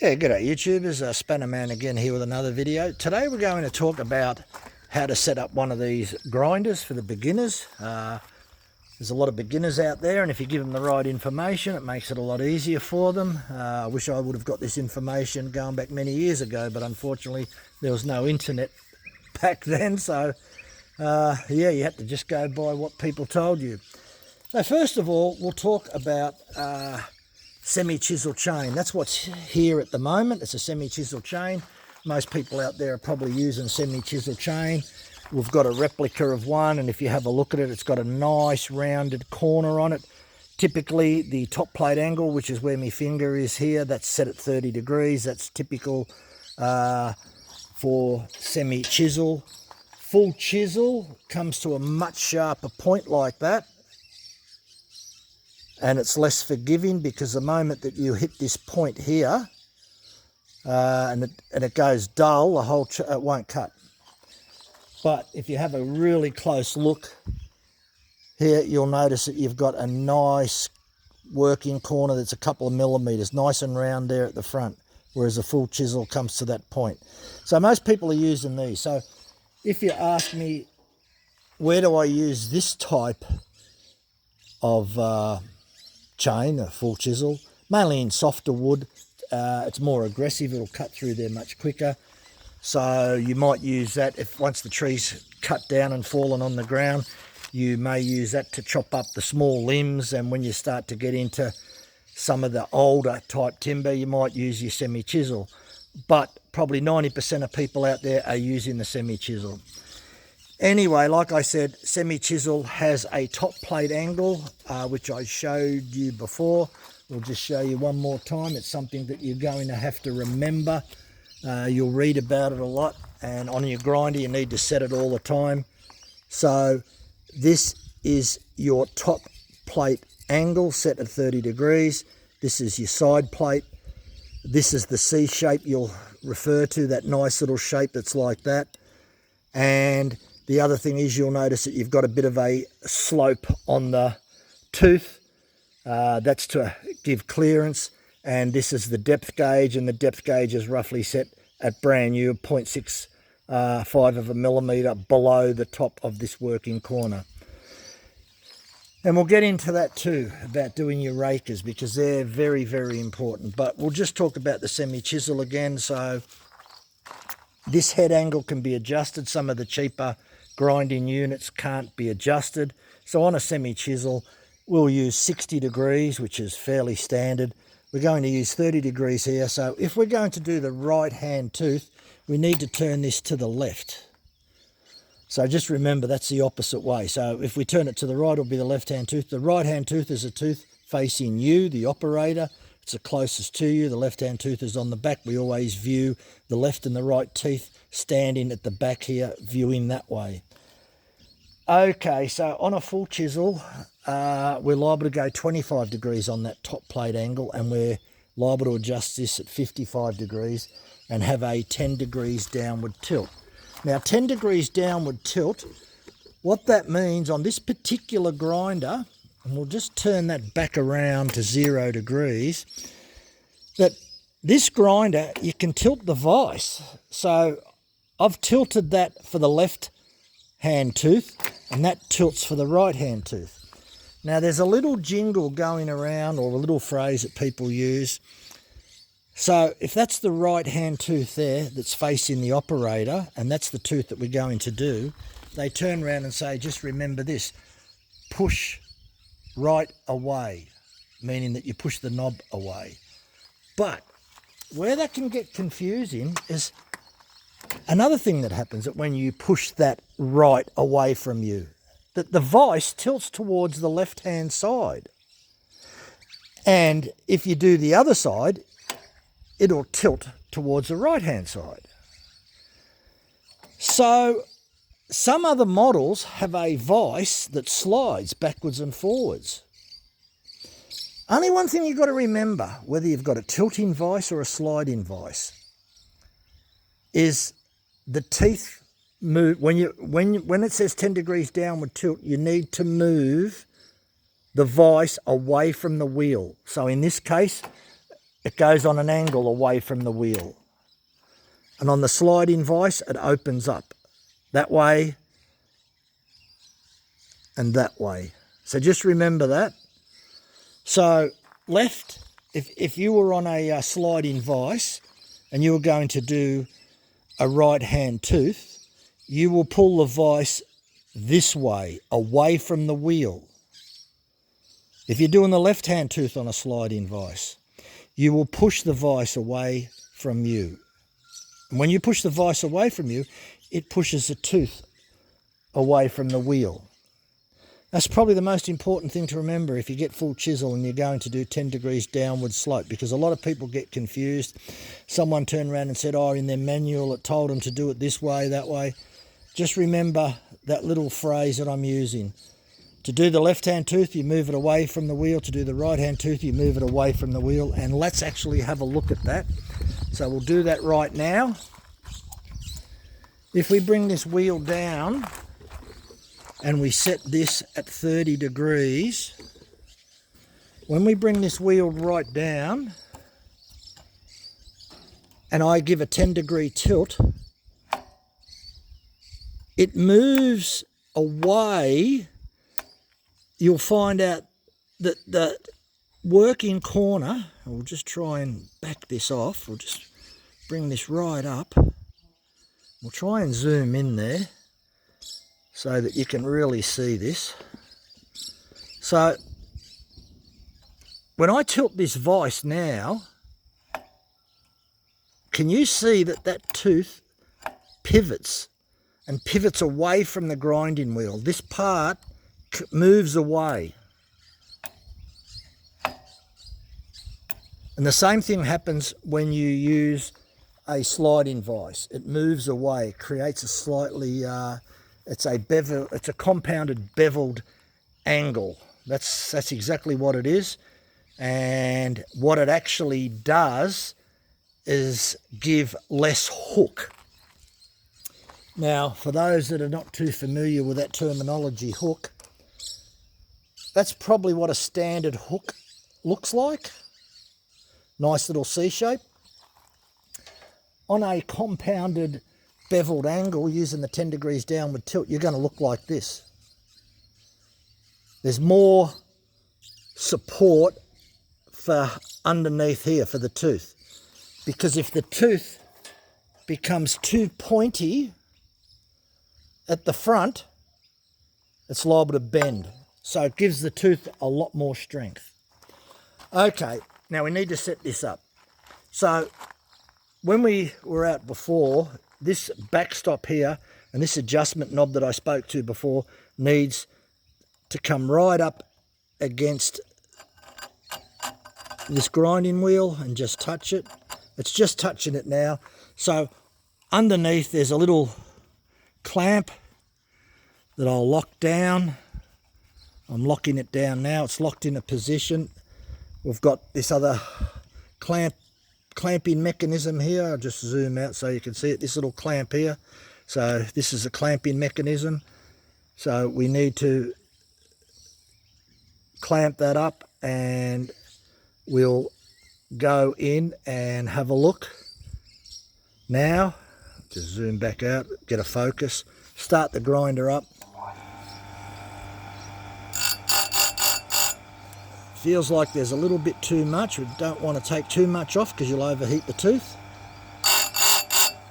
Yeah, g'day YouTubers, Spanner Man again here with another video. Today we're going to talk about how to set up one of these grinders for the beginners. There's a lot of beginners out there, and if you give them the right information, it makes it a lot easier for them. I wish I would have got this information going back many years ago, but unfortunately there was no internet back then, so yeah, you had to just go by what people told you. So first of all, we'll talk about semi-chisel chain. That's what's here at the moment. It's a semi-chisel chain. Most people out there are probably using semi-chisel chain. We've got a replica of one, and if you have a look at it, it's got a nice rounded corner on it. Typically the top plate angle, which is where my finger is here, that's set at 30 degrees. That's typical for semi-chisel. Full chisel comes to a much sharper point like that, and it's less forgiving because the moment that you hit this point here and it goes dull, the whole it won't cut. But if you have a really close look here, you'll notice that you've got a nice working corner that's a couple of millimeters, nice and round there at the front, whereas a full chisel comes to that point. So most people are using these. So if you ask me, where do I use this type of chain, a full chisel? Mainly in softer wood. It's more aggressive, it'll cut through there much quicker. So you might use that if once the tree's cut down and fallen on the ground, you may use that to chop up the small limbs, and when you start to get into some of the older type timber, you might use your semi-chisel. But probably 90% of people out there are using the semi-chisel. Anyway, like I said, semi-chisel has a top plate angle, which I showed you before. We'll just show you one more time. It's something that you're going to have to remember. You'll read about it a lot, and on your grinder you need to set it all the time. So this is your top plate angle set at 30 degrees. This is your side plate. This is the C shape you'll refer to, that nice little shape that's like that. And the other thing is, you'll notice that you've got a bit of a slope on the tooth. That's to give clearance. And this is the depth gauge, and the depth gauge is roughly set at brand new 0.65 of a millimeter below the top of this working corner. And we'll get into that too, about doing your rakers, because they're very, very important. But we'll just talk about the semi-chisel again. So this head angle can be adjusted. Some of the cheaper grinding units can't be adjusted. So on a semi-chisel, we'll use 60 degrees, which is fairly standard. We're going to use 30 degrees here. So if we're going to do the right hand tooth, we need to turn this to the left. So just remember, that's the opposite way. So if we turn it to the right, it'll be the left hand tooth. The right hand tooth is a tooth facing you, the operator. It's the closest to you. The left hand tooth is on the back. We always view the left and the right teeth standing at the back here, viewing that way. Okay, so on a full chisel, we're liable to go 25 degrees on that top plate angle, and we're liable to adjust this at 55 degrees and have a 10 degrees downward tilt. Now 10 degrees downward tilt, what that means on this particular grinder, and we'll just turn that back around to 0 degrees, that this grinder, you can tilt the vise. So I've tilted that for the left hand tooth, and that tilts for the right hand tooth. Now there's a little jingle going around, or a little phrase that people use. So if that's the right hand tooth there that's facing the operator, and that's the tooth that we're going to do, they turn around and say, just remember this, push right away, meaning that you push the knob away. But where that can get confusing is another thing that happens, that when you push that right away from you, that the vise tilts towards the left hand side. And if you do the other side, it'll tilt towards the right hand side. So some other models have a vise that slides backwards and forwards. Only one thing you've got to remember, whether you've got a tilting vise or a sliding vise, is the teeth move. When it says 10 degrees downward tilt, you need to move the vise away from the wheel. So in this case, it goes on an angle away from the wheel. And on the sliding vise, it opens up that way and that way. So just remember that. So left, if you were on a sliding vise and you were going to do a right-hand tooth, you will pull the vise this way, away from the wheel. If you're doing the left-hand tooth on a sliding vise, you will push the vise away from you. And when you push the vise away from you, it pushes the tooth away from the wheel. That's probably the most important thing to remember if you get full chisel and you're going to do 10 degrees downward slope, because a lot of people get confused. Someone turned around and said, oh, in their manual it told them to do it this way, that way. Just remember that little phrase that I'm using. To do the left-hand tooth, you move it away from the wheel. To do the right-hand tooth, you move it away from the wheel. And let's actually have a look at that. So we'll do that right now. If we bring this wheel down and we set this at 30 degrees, when we bring this wheel right down and I give a 10-degree tilt, it moves away. You'll find out that the working corner, we'll just try and back this off, we'll just bring this right up. We'll try and zoom in there so that you can really see this. So when I tilt this vise now, can you see that that tooth pivots and pivots away from the grinding wheel? This part moves away. And the same thing happens when you use a sliding vise. It moves away, creates a slightly, it's a compounded beveled angle. That's exactly what it is. And what it actually does is give less hook. Now, for those that are not too familiar with that terminology, hook, that's probably what a standard hook looks like. Nice little C shape. On a compounded beveled angle using the 10 degrees downward tilt, you're going to look like this. There's more support for underneath here for the tooth, because if the tooth becomes too pointy at the front, it's liable to bend. So it gives the tooth a lot more strength. Okay, now we need to set this up. So when we were out before, this backstop here and this adjustment knob that I spoke to before needs to come right up against this grinding wheel and just touch it. It's just touching it now. So underneath there's a little clamp that I'll lock down. I'm locking it down now. It's locked in a position. We've got this other clamping mechanism here. I'll just zoom out so you can see it. This little clamp here. So this is a clamping mechanism. So we need to clamp that up, and we'll go in and have a look. Now, just zoom back out, get a focus, start the grinder up. Feels like there's a little bit too much. We don't want to take too much off because you'll overheat the tooth.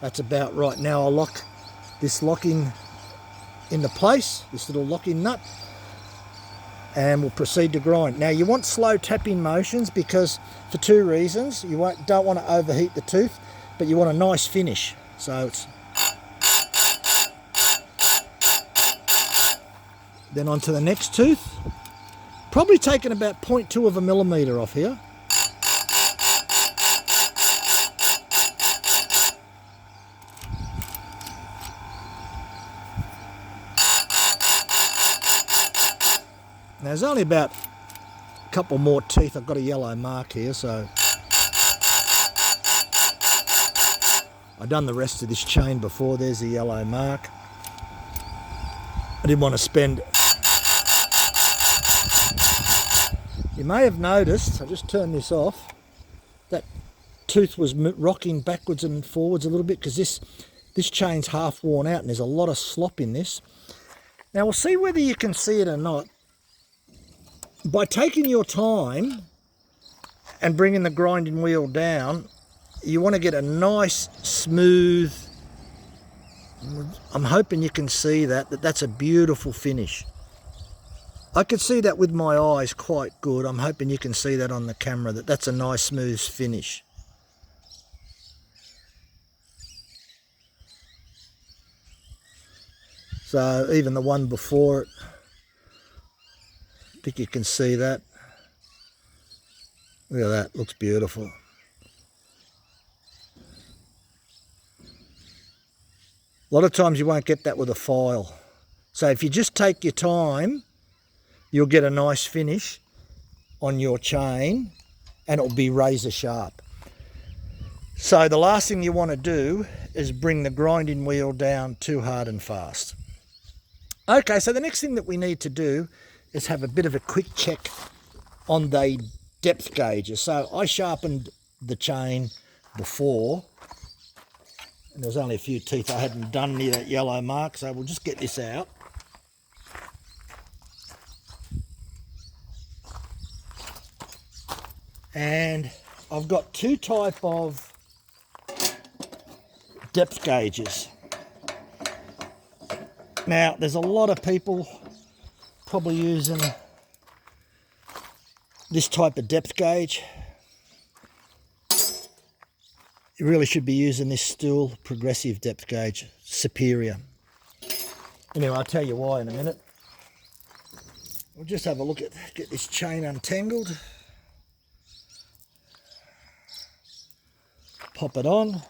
That's about right. Now I'll lock this locking into place, this little locking nut, and we'll proceed to grind. Now you want slow tapping motions because for two reasons. You don't want to overheat the tooth, but you want a nice finish. So it's then on to the next tooth. Probably taking about 0.2 of a millimetre off here. Now there's only about a couple more teeth. I've got a yellow mark here, so I've done the rest of this chain before. There's the yellow mark. I didn't want to spend... You may have noticed, I'll just turn this off, that tooth was rocking backwards and forwards a little bit, because this chain's half worn out and there's a lot of slop in this. Now we'll see whether you can see it or not. By taking your time and bringing the grinding wheel down, you want to get a nice smooth, I'm hoping you can see that's a beautiful finish. I could see that with my eyes quite good. I'm hoping you can see that on the camera, that's a nice smooth finish. So even the one before it, I think you can see that. Look at that, looks beautiful. A lot of times you won't get that with a file. So if you just take your time, you'll get a nice finish on your chain and it'll be razor sharp. So the last thing you want to do is bring the grinding wheel down too hard and fast. Okay, so the next thing that we need to do is have a bit of a quick check on the depth gauges. So I sharpened the chain before, and there was only a few teeth I hadn't done near that yellow mark, so we'll just get this out. And I've got two type of depth gauges. Now, there's a lot of people probably using this type of depth gauge. You really should be using this Stool Progressive depth gauge, superior. Anyway, I'll tell you why in a minute. We'll just have a look at, get this chain untangled. Pop it on.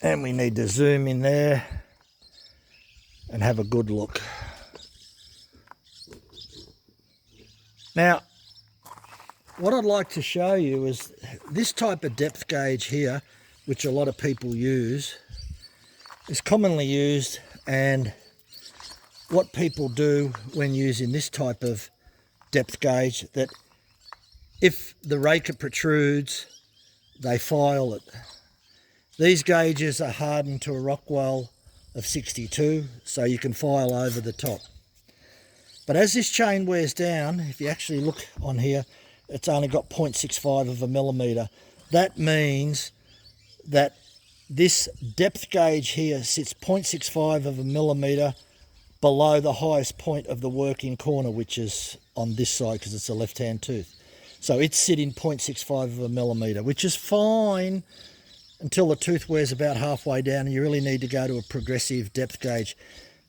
And we need to zoom in there and have a good look. Now, what I'd like to show you is this type of depth gauge here, which a lot of people use, is commonly used, and what people do when using this type of depth gauge, that if the raker protrudes, they file it. These gauges are hardened to a Rockwell of 62, so you can file over the top. But as this chain wears down, if you actually look on here, it's only got 0.65 of a millimetre. That means that this depth gauge here sits 0.65 of a millimetre below the highest point of the working corner, which is on this side because it's a left-hand tooth. So it's sitting 0.65 of a millimetre, which is fine until the tooth wears about halfway down and you really need to go to a progressive depth gauge.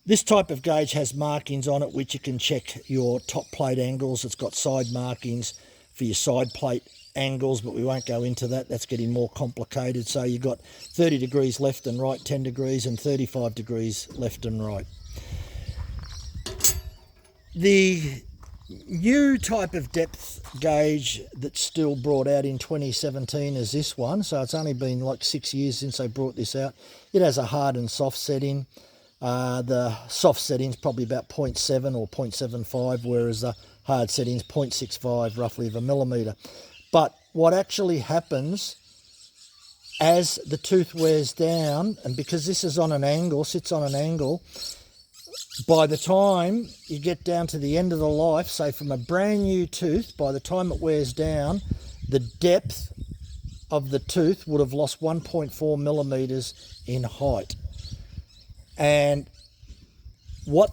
This type of gauge has markings on it which you can check your top plate angles. It's got side markings for your side plate angles, but we won't go into that. That's getting more complicated. So you've got 30 degrees left and right, 10 degrees, and 35 degrees left and right. The new type of depth gauge that's still brought out in 2017 is this one. So it's only been like 6 years since they brought this out. It has a hard and soft setting. The soft setting is probably about 0.7 or 0.75, whereas the hard setting is 0.65 roughly of a millimetre. But what actually happens as the tooth wears down, and because this is on an angle, sits on an angle, by the time you get down to the end of the life, say from a brand new tooth, by the time it wears down, the depth of the tooth would have lost 1.4 millimetres in height. And what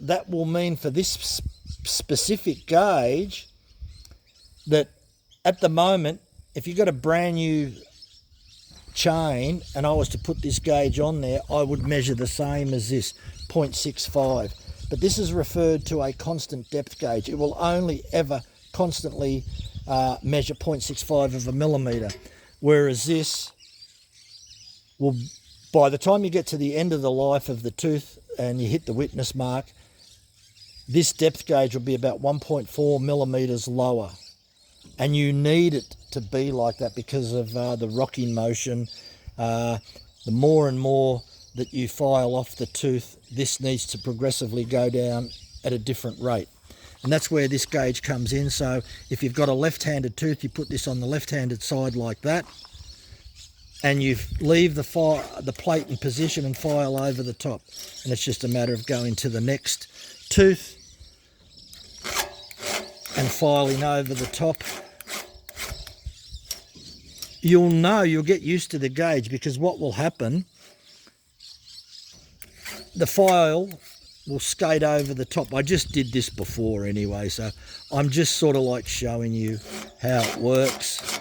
that will mean for this specific gauge, that at the moment, if you've got a brand new chain and I was to put this gauge on there, I would measure the same as this, 0.65. But this is referred to a constant depth gauge. It will only ever constantly measure 0.65 of a millimetre, whereas this will, by the time you get to the end of the life of the tooth and you hit the witness mark, this depth gauge will be about 1.4 millimetres lower. And you need it to be like that because of the rocking motion. The more and more that you file off the tooth, this needs to progressively go down at a different rate. And that's where this gauge comes in. So if you've got a left-handed tooth, you put this on the left-handed side like that, and you leave the plate in position and file over the top. And it's just a matter of going to the next tooth and filing over the top. You'll get used to the gauge, because what will happen, the file will skate over the top. I just did this before anyway, so I'm just sort of like showing you how it works.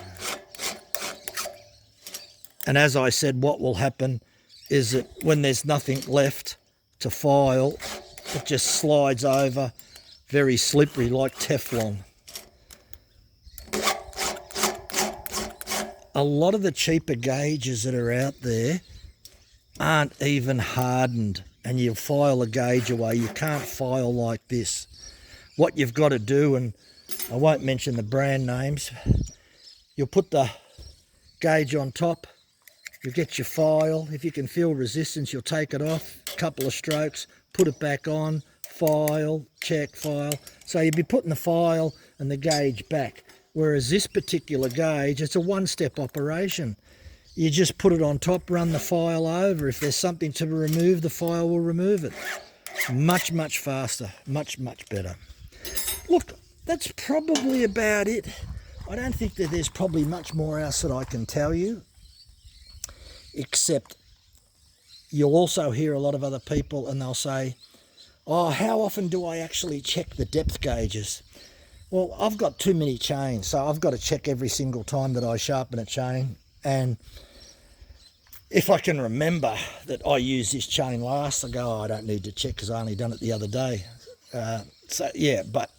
And as I said, what will happen is that when there's nothing left to file, it just slides over, very slippery, like Teflon. A lot of the cheaper gauges that are out there aren't even hardened, and you file a gauge away. You can't file like this. What you've got to do, and I won't mention the brand names, you'll put the gauge on top, you get your file. If you can feel resistance, you'll take it off, a couple of strokes, put it back on, file, check, file. So you'll be putting the file and the gauge back. Whereas this particular gauge, it's a one-step operation. You just put it on top, run the file over. If there's something to remove, the file will remove it. Much, much faster, much, much better. Look, that's probably about it. I don't think that there's probably much more else that I can tell you, except you'll also hear a lot of other people and they'll say, oh, how often do I actually check the depth gauges? Well, I've got too many chains, so I've got to check every single time that I sharpen a chain. And if I can remember that I used this chain last, I go, oh, I don't need to check because I only done it the other day. So yeah, but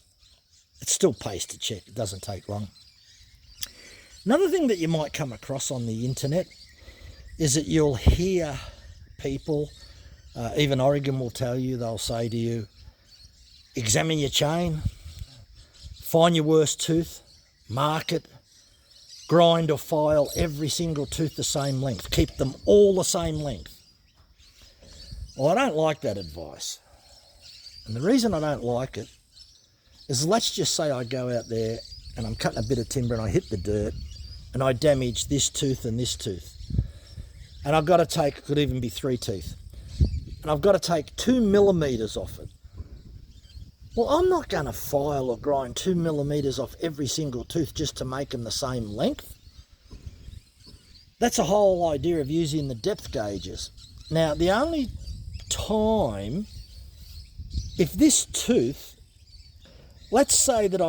it still pays to check. It doesn't take long. Another thing that you might come across on the internet is that you'll hear people, even Oregon will tell you, they'll say to you, examine your chain, find your worst tooth, mark it, grind or file every single tooth the same length. Keep them all the same length. Well, I don't like that advice. And the reason I don't like it is, let's just say I go out there and I'm cutting a bit of timber and I hit the dirt and I damage this tooth and this tooth. And I've got to take, it could even be 3 teeth, and I've got to take 2 millimeters off it. Well, I'm not going to file or grind 2 millimeters off every single tooth just to make them the same length. That's the whole idea of using the depth gauges. Now, the only time, if this tooth, let's say that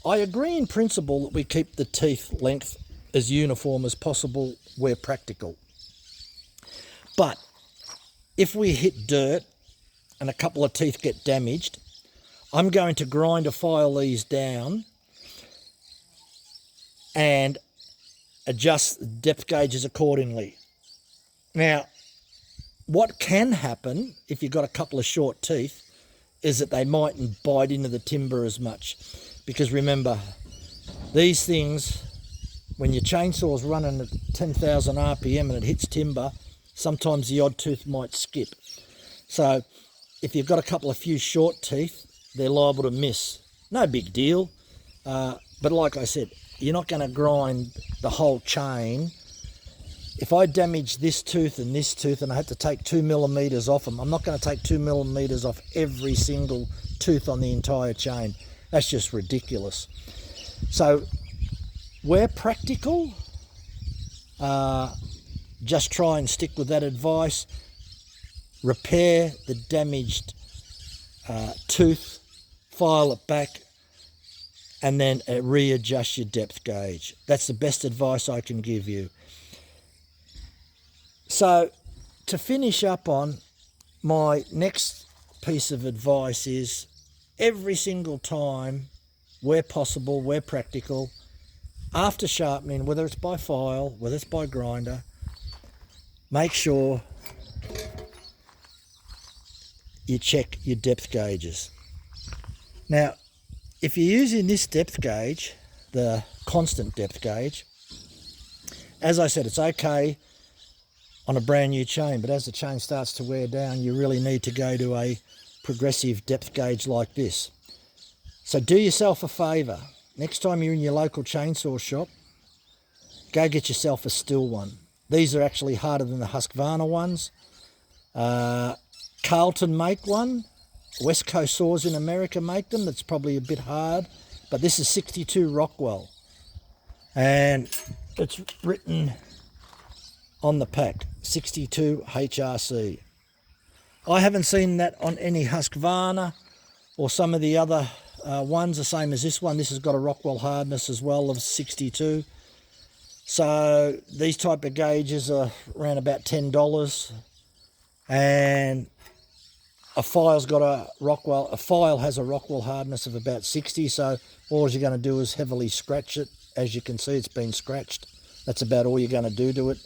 I agree in principle that we keep the teeth length as uniform as possible where practical. But if we hit dirt and a couple of teeth get damaged, I'm going to grind or file these down and adjust the depth gauges accordingly. Now, what can happen if you've got a couple of short teeth is that they mightn't bite into the timber as much. Because remember, these things, when your chainsaw's running at 10,000 RPM and it hits timber, sometimes the odd tooth might skip. So if you've got a couple of few short teeth, they're liable to miss. No big deal. But like I said, you're not going to grind the whole chain. If I damage this tooth and I had to take 2 millimeters off them, I'm not going to take 2 millimeters off every single tooth on the entire chain. That's just ridiculous. So where practical, just try and stick with that advice. Repair the damaged tooth, file it back, and then readjust your depth gauge. That's the best advice I can give you. So to finish up on, my next piece of advice is, every single time, where possible, where practical, after sharpening, whether it's by file, whether it's by grinder, make sure you check your depth gauges. Now, if you're using this depth gauge, the constant depth gauge, as I said, it's okay on a brand new chain. But as the chain starts to wear down, you really need to go to a progressive depth gauge like this. So do yourself a favour. Next time you're in your local chainsaw shop, go get yourself a Stihl one. These are actually harder than the Husqvarna ones. Carlton make one. West Coast Saws in America make them. That's probably a bit hard. But this is 62 Rockwell. And it's written on the pack, 62 HRC. I haven't seen that on any Husqvarna or some of the other ones, the same as this one. This has got a Rockwell hardness as well of 62. So these type of gauges are around about $10. And a file has a Rockwell hardness of about 60. So all you're going to do is heavily scratch it. As you can see, it's been scratched. That's about all you're going to do to it.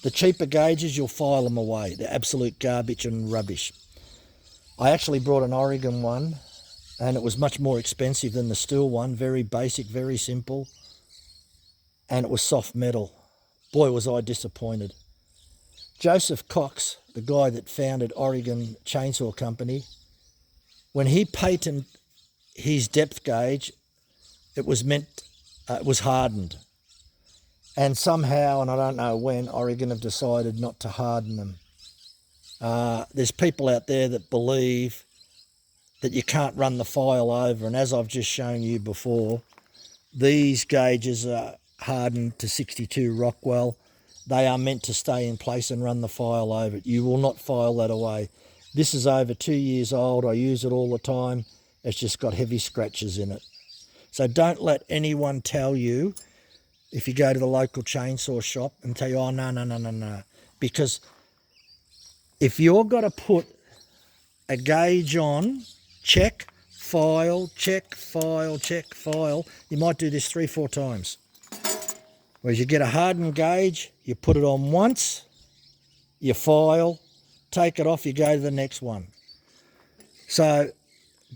The cheaper gauges, you'll file them away. They're absolute garbage and rubbish. I actually brought an Oregon one, and it was much more expensive than the Stihl one. Very basic, very simple. And it was soft metal. Boy, was I disappointed. Joseph Cox, the guy that founded Oregon Chainsaw Company, when he patented his depth gauge, it was hardened. And somehow, and I don't know when, Oregon have decided not to harden them. There's people out there that believe that you can't run the file over, and as I've just shown you before, these gauges are hardened to 62 Rockwell. They are meant to stay in place and run the file over it. You will not file that away. This is over 2 years old. I use it all the time. It's just got heavy scratches in it. So don't let anyone tell you, if you go to the local chainsaw shop, and tell you, oh, no. Because if you're got to put a gauge on, check, file, check, file, check, file, you might do this 3-4 times. Whereas you get a hardened gauge, you put it on once, you file, take it off, you go to the next one. So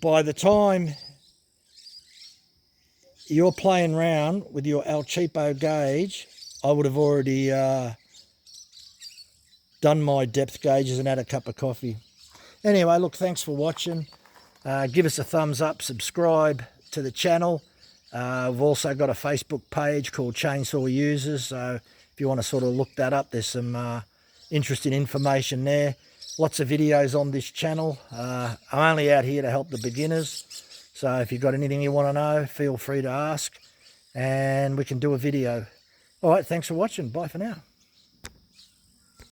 by the time you're playing around with your El Cheapo gauge, I would have already done my depth gauges and had a cup of coffee. Anyway, look, thanks for watching. Give us a thumbs up, subscribe to the channel. We've also got a Facebook page called Chainsaw Users, so if you want to sort of look that up, there's some interesting information there. Lots of videos on this channel. I'm only out here to help the beginners, so if you've got anything you want to know, feel free to ask, and we can do a video. All right, thanks for watching. Bye for now.